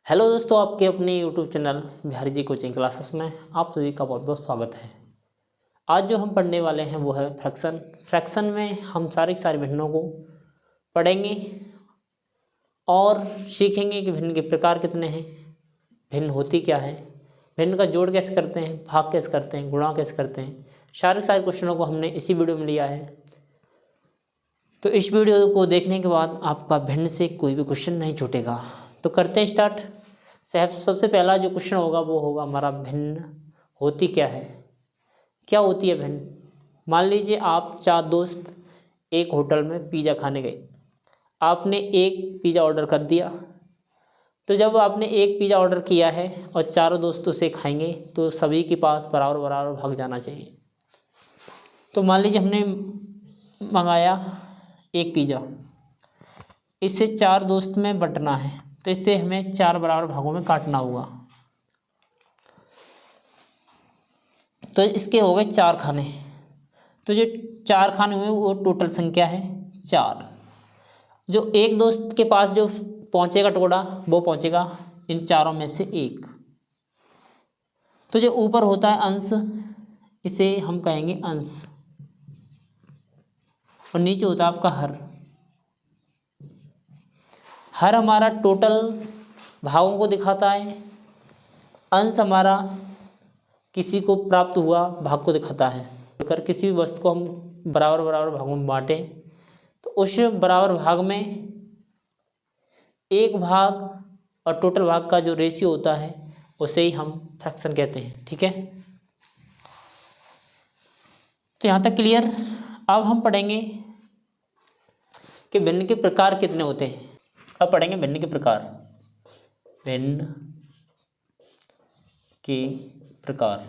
Hello दोस्तों, आपके अपने YouTube channel Bihari ji coaching classes में आप सभी का बहुत बहुत स्वागत है। आज जो हम पढ़ने वाले हैं वो है फ्रैक्शन। फ्रैक्शन में हम सारे के सारे भिन्नों को पढ़ेंगे और सीखेंगे कि भिन्न के प्रकार कितने हैं, भिन्न होती क्या है, भिन्न का जोड़ कैसे करते हैं, भाग कैसे करते हैं, गुणा कैसे करते हैं। सारे के सारे क्वेश्चनों को हमने इसी वीडियो में लिया है। तो इस वीडियो को देखने के बाद आपका भिन्न से कोई भी क्वेश्चन नहीं छूटेगा। तो करते हैं स्टार्ट। सबसे पहला जो क्वेश्चन होगा वो होगा हमारा भिन्न होती क्या है, क्या होती है भिन्न। मान लीजिए आप 4 दोस्त एक होटल में पिज़्ज़ा खाने गए। आपने एक पिज़्ज़ा ऑर्डर कर दिया। तो जब आपने एक पिज़्ज़ा ऑर्डर किया है और चारों दोस्तों से खाएंगे तो सभी के पास बराबर बराबर भाग जाना चाहिए। तो मान लीजिए हमने मंगाया एक पिज़्ज़ा, इससे 4 दोस्त में बंटना है, तो इससे हमें 4 बराबर भागों में काटना होगा। तो इसके हो गए 4 खाने। तो जो 4 खाने हुए वो टोटल संख्या है 4। जो एक दोस्त के पास जो पहुंचेगा टुकड़ा वो पहुंचेगा इन चारों में से एक। तो जो ऊपर होता है अंश, इसे हम कहेंगे अंश, और नीचे होता है आपका हर। हर हमारा टोटल भागों को दिखाता है, अंश हमारा किसी को प्राप्त हुआ भाग को दिखाता है। अगर किसी भी वस्तु को हम बराबर बराबर भागों में बांटें तो उस बराबर भाग में एक भाग और टोटल भाग का जो रेशियो होता है उसे ही हम फ्रैक्शन कहते हैं। ठीक है, तो यहाँ तक क्लियर। अब हम पढ़ेंगे कि भिन्न के प्रकार कितने होते हैं। अब पढ़ेंगे भिन्न के प्रकार। भिन्न के प्रकार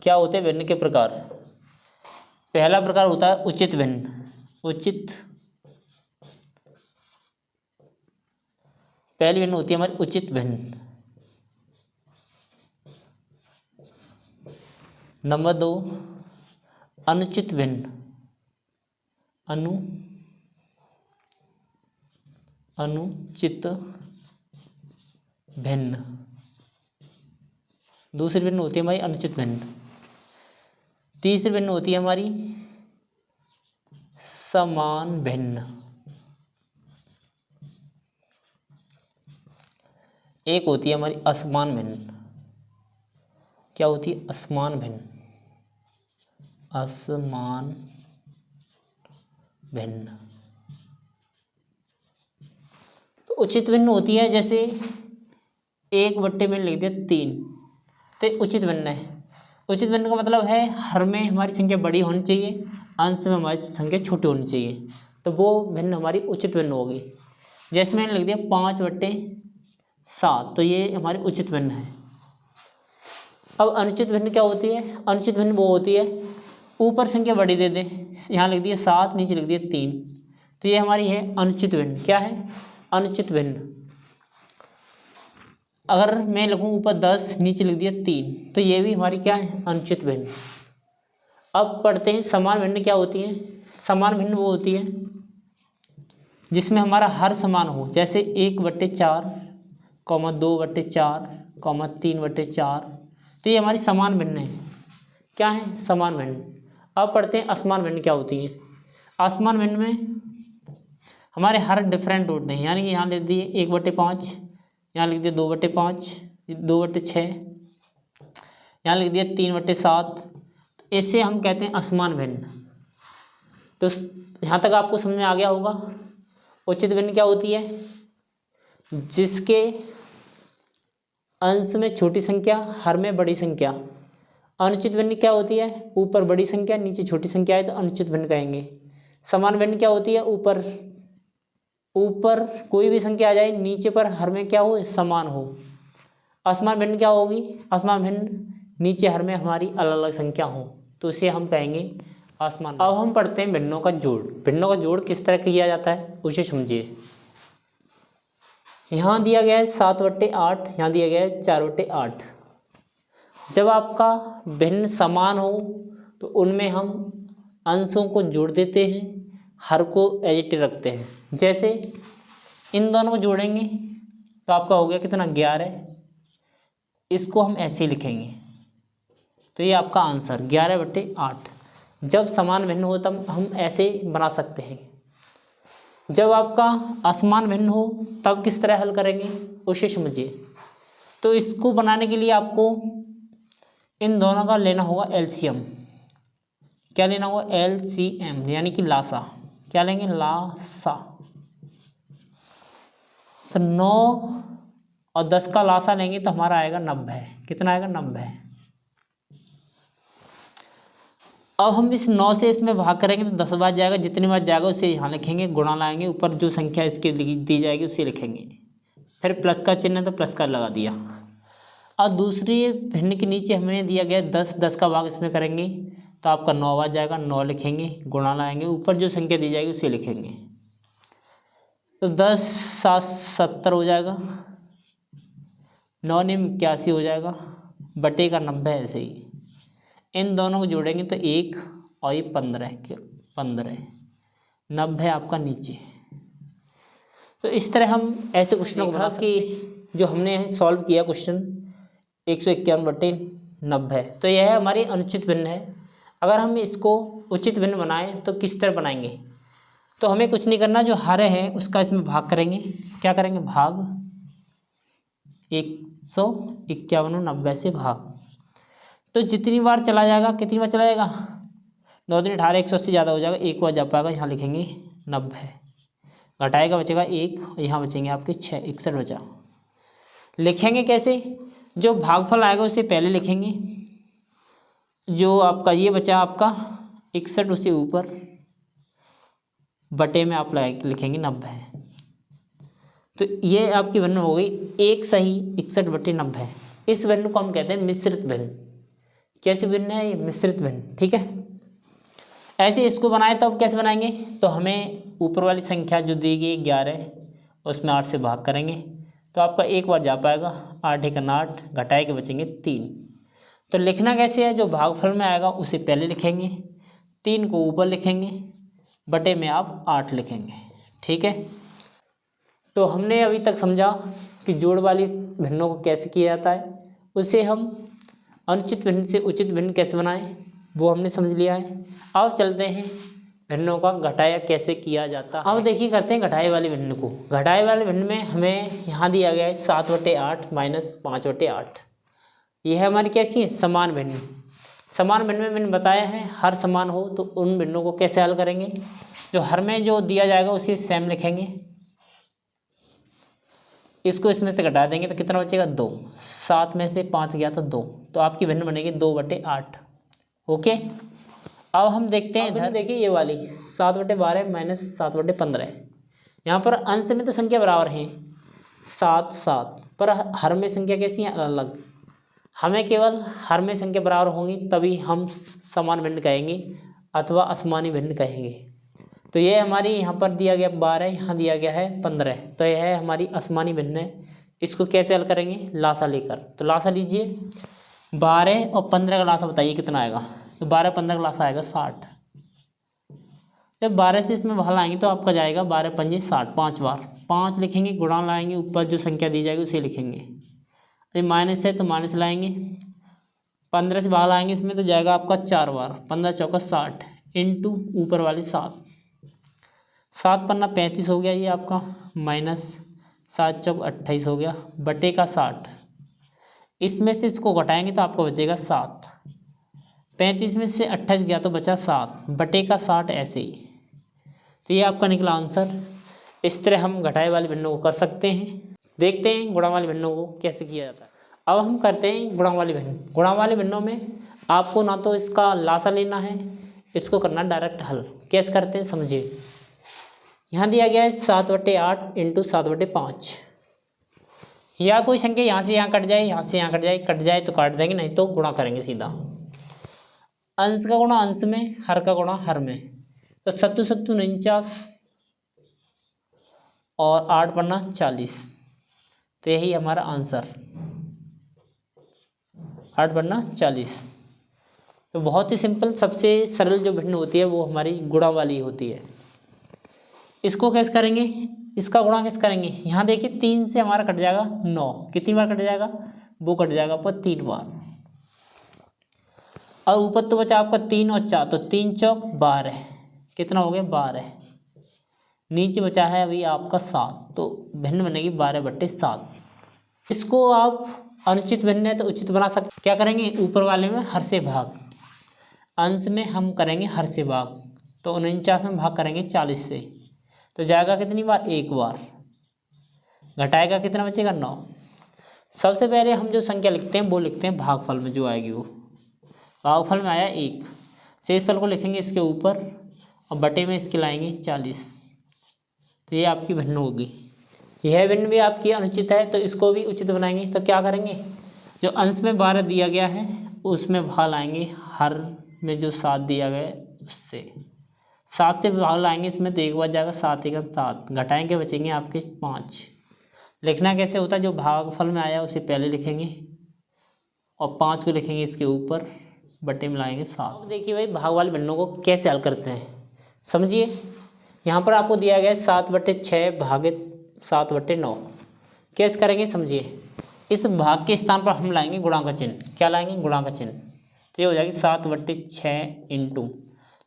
क्या होते हैं? भिन्न के प्रकार। पहला प्रकार होता है उचित भिन्न। उचित, पहली भिन्न होती है हमारी उचित भिन्न। नंबर 2 अनुचित भिन्न। अनुचित भिन्न, दूसरी भिन्न होती है हमारी अनुचित भिन्न। तीसरी भिन्न होती है हमारी समान भिन्न। एक होती है हमारी असमान भिन्न। क्या होती है? असमान भिन्न। असमान भिन्न। तो उचित भिन्न होती है जैसे 1/3 में लिख दिया 3, तो उचित भिन्न है। उचित भिन्न का मतलब है हर में हमारी संख्या बड़ी होनी चाहिए, अंश में हमारी संख्या छोटी होनी चाहिए, तो वो भिन्न हमारी उचित भिन्न होगी। जैसे मैंने लिख दिया 5/7, तो ये हमारी उचित भिन्न है। अब अनुचित भिन्न क्या होती है? अनुचित भिन्न वो होती है ऊपर संख्या बड़ी दे दे, यहाँ लिख दिया 7, नीचे लिख दिया 3, तो ये हमारी है अनुचित भिन्न। क्या है? अनुचित भिन्न। अगर मैं लिखूँ ऊपर 10, नीचे लिख दिया 3, तो ये भी हमारी क्या है? अनुचित भिन्न। अब पढ़ते हैं समान भिन्न क्या होती है। समान भिन्न वो होती है जिसमें हमारा हर समान हो, जैसे 1/4, 2/4, 3/4, तो ये हमारी समान भिन्न है। क्या है? समान भिन्न। अब पढ़ते हैं असमान भिन्न क्या होती है। असमान भिन्न में हमारे हर डिफरेंट होते हैं, यानी कि यहाँ लिख दिए 1/5, यहाँ लिख दिया 2/5, 2/6, यहाँ लिख दिया 3/7, तो इससे हम कहते हैं असमान भिन्न। तो यहाँ तक आपको समझ में आ गया होगा। उचित भिन्न क्या होती है? जिसके अंश में छोटी संख्या, हर में बड़ी संख्या। अनुचित भिन्न क्या होती है? ऊपर बड़ी संख्या, नीचे छोटी संख्या है, तो अनुचित भिन्न कहेंगे। समान भिन्न क्या होती है? ऊपर कोई भी संख्या आ जाए, नीचे पर हर में क्या हो? समान हो। असमान भिन्न क्या होगी? असमान भिन्न नीचे हर में हमारी अलग अलग संख्या हो, तो इसे हम कहेंगे असमान। अब हम पढ़ते हैं भिन्नों का जोड़। भिन्नों का जोड़ किस तरह किया जाता है उसे समझिए। यहाँ दिया गया है 7/8, यहाँ दिया गया है 4/8। जब आपका भिन्न समान हो तो उनमें हम अंशों को जोड़ देते हैं, हर को एज इट इज रखते हैं। जैसे इन दोनों को जोड़ेंगे तो आपका हो गया कितना 11। इसको हम ऐसे लिखेंगे, तो ये आपका आंसर 11/8। जब समान भिन्न हो तब हम ऐसे बना सकते हैं। जब आपका असमान भिन्न हो तब किस तरह हल करेंगे उसे समझिए। तो इसको बनाने के लिए आपको इन दोनों का लेना होगा एलसीएम। क्या लेना होगा? एलसीएम यानी कि लासा। क्या लेंगे? लासा। तो 9 और 10 का लासा लेंगे तो हमारा आएगा 90। कितना आएगा? 90। अब हम इस 9 से इसमें भाग करेंगे तो 10 बार जाएगा, जितनी बार जाएगा उसे यहाँ लिखेंगे, गुणा लाएंगे, ऊपर जो संख्या इसकी दी जाएगी उसे लिखेंगे, फिर प्लस का चिन्ह है तो प्लस का लगा दिया। और दूसरी भिन्न के नीचे हमें दिया गया 10, 10 का भाग इसमें करेंगे तो आपका 9 बार जाएगा, 9 लिखेंगे, गुणा लाएंगे, ऊपर जो संख्या दी जाएगी उसे लिखेंगे। तो 10 7 70 हो जाएगा, 9 9 81 हो जाएगा, बटे का 90 ऐसे ही। इन दोनों को जोड़ेंगे तो 1 और ये 15 90 आपका नीचे। तो इस तरह हम ऐसे क्वेश्चनों को बना सकते हैं। जो हमने सॉल्व किया क्वेश्चन 151/90, तो यह हमारी अनुचित भिन्न है। अगर हम इसको उचित भिन्न बनाएं तो किस तरह बनाएंगे? तो हमें कुछ नहीं करना, जो हरे है उसका इसमें भाग करेंगे। क्या करेंगे? भाग 151/90 से भाग। तो जितनी बार चला जाएगा, कितनी बार चला जाएगा? 9 दूनी 18, 180 ज़्यादा हो जाएगा, एक बार जा पाएगा, यहाँ लिखेंगे 90, घटाएगा बचेगा 1, यहाँ बचेंगे आपके 6, 61 बचा। लिखेंगे कैसे? जो भागफल आएगा उसे पहले लिखेंगे, जो आपका ये बचा आपका 61 उसे ऊपर, बटे में आप लिखेंगे 90। तो ये आपकी भिन्न हो गई 1 सही 61/90। इस भिन्न को हम कहते हैं मिश्रित भिन्न। कैसी भिन्न है ये? मिश्रित भिन्न। ठीक है, ऐसे इसको बनाए तो अब कैसे बनाएंगे? तो हमें ऊपर वाली संख्या जो दी गई 11 उसमें 8 से भाग करेंगे तो आपका एक बार जा पाएगा, 8 1 8, घटाए के बचेंगे 3। तो लिखना कैसे है? जो भागफल में आएगा उसे पहले लिखेंगे, 3 को ऊपर लिखेंगे, बटे में आप 8 लिखेंगे। ठीक है, तो हमने अभी तक समझा कि जोड़ वाली भिन्नों को कैसे किया जाता है, उसे हम अनुचित भिन्न से उचित भिन्न कैसे बनाएं वो हमने समझ लिया है। अब चलते हैं भिन्नों का घटाया कैसे किया जाता है। अब देखिए करते हैं घटाए वाले भिन्न को। घटाए वाले भिन्न में हमें यहाँ दिया गया है 7/8 - 5/8। यह है हमारी कैसी है? समान भिन्न। समान भिन्न में मैंने बताया है हर समान हो तो उन भिन्नों को कैसे हल करेंगे। जो हर में जो दिया जाएगा उसे सेम लिखेंगे, इसको इसमें से घटा देंगे तो कितना बचेगा? 2। 7 में से 5 गया तो 2, तो आपकी भिन्न बनेगी 2/8। ओके, अब हम देखते हैं इधर। देखिए ये वाली 7/12 - 7/15। यहाँ पर अंश में तो संख्या बराबर है 7 7, पर हर में संख्या कैसी है? अलग। हमें केवल हर में संख्या बराबर होंगी तभी हम समान भिन्न कहेंगे अथवा असमानी भिन्न कहेंगे। तो ये हमारी यहाँ पर दिया गया 12, यहाँ दिया गया है 15, तो यह है हमारी असमानी भिन्न है। इसको कैसे हल करेंगे? लासा लेकर। तो लासा लीजिए, 12 और 15 का लासा बताइए कितना आएगा? तो 12 15 का लासा आएगा 60। जब 12 से इसमें बाहर लाएंगे तो आपका जाएगा 12 पंजे 60, 5 बार 5 लिखेंगे, गुणा लाएंगे, ऊपर जो संख्या दी जाएगी उसे लिखेंगे। यदि माइनस है तो माइनस लाएंगे, 15 से बाहर लाएंगे इसमें तो जाएगा आपका 4 बार, 15 चौका 60 इंटू ऊपर वाली 7, 7 पन्ना 35 हो गया ये आपका, माइनस 7 चौक 28 हो गया, बटे का 60। इसमें से इसको घटाएंगे तो आपको बचेगा 7। 35 में से 28 गया तो बचा 7, बटे का 60 ऐसे ही। तो ये आपका निकला आंसर। इस तरह हम घटाए वाले भिन्नों को कर सकते हैं। देखते हैं गुणा वाले भिन्नों को कैसे किया जाता है। अब हम करते हैं गुणा वाले भिन्न। गुणा वाले भिन्नों में आपको ना तो इसका लासा लेना है, इसको करना डायरेक्ट हल। कैसे करते हैं समझिए। यहाँ दिया गया है 7/8 इंटू 7/5। या कोई संख्या यहाँ से यहाँ कट जाए, यहाँ से यहाँ कट जाए तो काट देंगे, नहीं तो गुणा करेंगे सीधा। अंश का गुणा अंश में, हर का गुणा हर में। तो 7 7 49 और 8 पन्ना 40, तो यही हमारा आंसर 8 पन्ना 40। तो बहुत ही सिंपल, सबसे सरल जो भिन्न होती है वो हमारी गुणा वाली होती है। इसको कैसे करेंगे? इसका गुणा कैसे करेंगे, यहाँ देखिए 3 से हमारा कट जाएगा 9, कितनी बार कट जाएगा, वो कट जाएगा आपका 3 बार। और ऊपर तो बचा आपका 3 और 4, तो 3 चौक 12, कितना हो गया 12। नीचे बचा है अभी आपका 7, तो भिन्न बनेगी 12/7। इसको आप अनुचित भिन्न है तो उचित बना सकते। क्या करेंगे, ऊपर वाले में हर से भाग, अंश में हम करेंगे हर से भाग, तो 49 में भाग करेंगे 40 से, तो जाएगा कितनी बार, 1 बार। घटाएगा कितना बचेगा 9। सबसे पहले हम जो संख्या लिखते हैं वो लिखते हैं भागफल में, जो आएगी वो भागफल में आया 1, शेषफल को लिखेंगे इसके ऊपर और बटे में इसके लाएंगे 40, तो ये आपकी भिन्न होगी। यह भिन्न भी आपकी अनुचित है तो इसको भी उचित बनाएंगे। तो क्या करेंगे, जो अंश में 12 दिया गया है उसमें भाग लाएंगे हर में जो 7 दिया गया है उससे, 7 से भाग लाएंगे इसमें, तो एक बार जाएगा 7 × 7, घटाएंगे बचेंगे आपके 5। लिखना कैसे होता है, जो भागफल में आया उसे पहले लिखेंगे और 5 को लिखेंगे इसके ऊपर, बटे में लाएंगे 7। अब देखिए भाई भाग वाले भिन्नों को कैसे हल करते हैं, समझिए। यहाँ पर आपको दिया गया है 7/6 भागित 7/9, कैसे करेंगे समझिए। इस भाग के स्थान पर हम लाएंगे गुणा का चिन्ह, क्या लाएंगे, गुणा का चिन्ह, तो ये हो जाएगी 7/6 इंटू,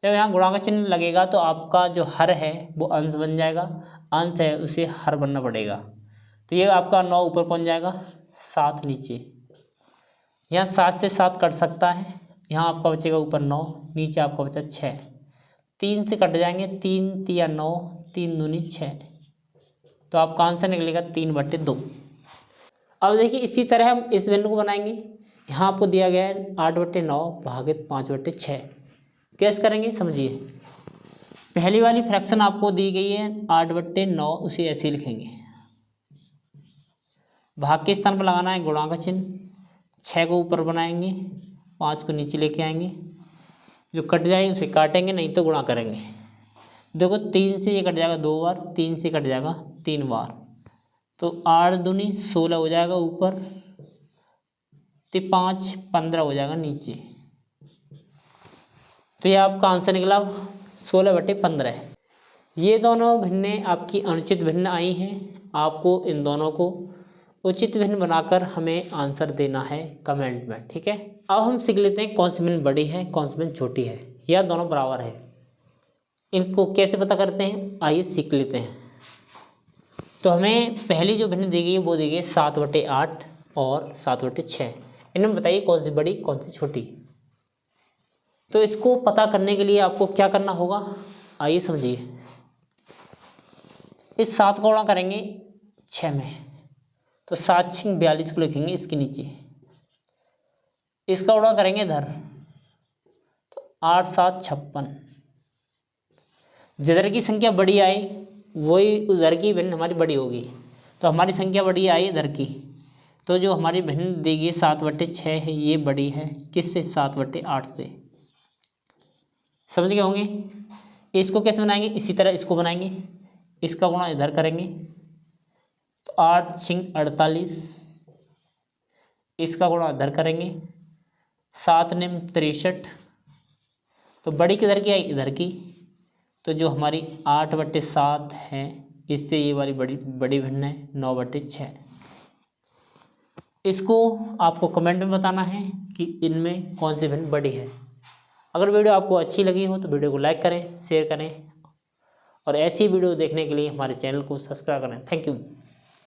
जब यहाँ गुणा का चिन्ह लगेगा तो आपका जो हर है वो अंश बन जाएगा, अंश है उसे हर बनना पड़ेगा, तो ये आपका 9 ऊपर पहुँच जाएगा, 7 नीचे। यहाँ 7 से 7 कट सकता है, यहाँ आपका बचेगा ऊपर 9, नीचे आपका बचा 6, 3 से कट जाएंगे, 3 × 3 = 9, 3 दूनी 6, तो आपका आंसर निकलेगा 3/2। अब देखिए इसी तरह हम इस भिन्न को बनाएंगे। यहाँ आपको दिया गया है 8/9 भागित 5/6, कैसे करेंगे समझिए। पहली वाली फ्रैक्शन आपको दी गई है 8/9, उसे ऐसे ही लिखेंगे, भाग के स्थान पर लगाना है गुणा का चिन्ह, 6 को ऊपर बनाएंगे, 5 को नीचे लेके आएंगे, जो कट जाए उसे काटेंगे, नहीं तो गुणा करेंगे। देखो 3 से ये कट जाएगा 2 बार, 3 से कट जाएगा 3 बार, तो 8 दूनी 16 हो जाएगा ऊपर, तो 5 15 हो जाएगा नीचे, तो ये आपका आंसर निकला 16/15। ये दोनों भिन्नें आपकी अनुचित भिन्न आई हैं, आपको इन दोनों को उचित भिन्न बनाकर हमें आंसर देना है कमेंट में, ठीक है। अब हम सीख लेते हैं कौन सी भिन्न बड़ी है कौन सी भिन्न छोटी है, या दोनों बराबर है, इनको कैसे पता करते हैं, आइए सीख लेते हैं। तो हमें पहली जो भिन्न दी गई है वो दी गई है 7/8 और 7/6, इनमें बताइए कौन सी बड़ी कौन सी छोटी। तो इसको पता करने के लिए आपको क्या करना होगा, आइए समझिए। इस 7 को गुणा करेंगे 6 में, तो 7 × 6 = 42 को लिखेंगे इसके नीचे, इसका गुणा करेंगे इधर, तो 8 × 7 = 56। जिधर की संख्या बड़ी आई वही उधर की भिन्न हमारी बड़ी होगी, तो हमारी संख्या बड़ी आई इधर की, तो जो हमारी भिन्न दी गई 7/6 है ये बड़ी है किससे, 7/8 से। समझ गए होंगे। इसको कैसे बनाएंगे, इसी तरह इसको बनाएंगे, इसका गुणा इधर करेंगे, तो 8 × 6 = 48, इसका गुणा इधर करेंगे, 7 × 9 = 63, तो बड़ी किधर की आई, इधर की, तो जो हमारी 8/7 है इससे ये वाली बड़ी भिन्न है 9/6। इसको आपको कमेंट में बताना है कि इनमें कौन सी भिन्न बड़ी है। अगर वीडियो आपको अच्छी लगी हो तो वीडियो को लाइक करें, शेयर करें, और ऐसी वीडियो देखने के लिए हमारे चैनल को सब्सक्राइब करें। Thank you.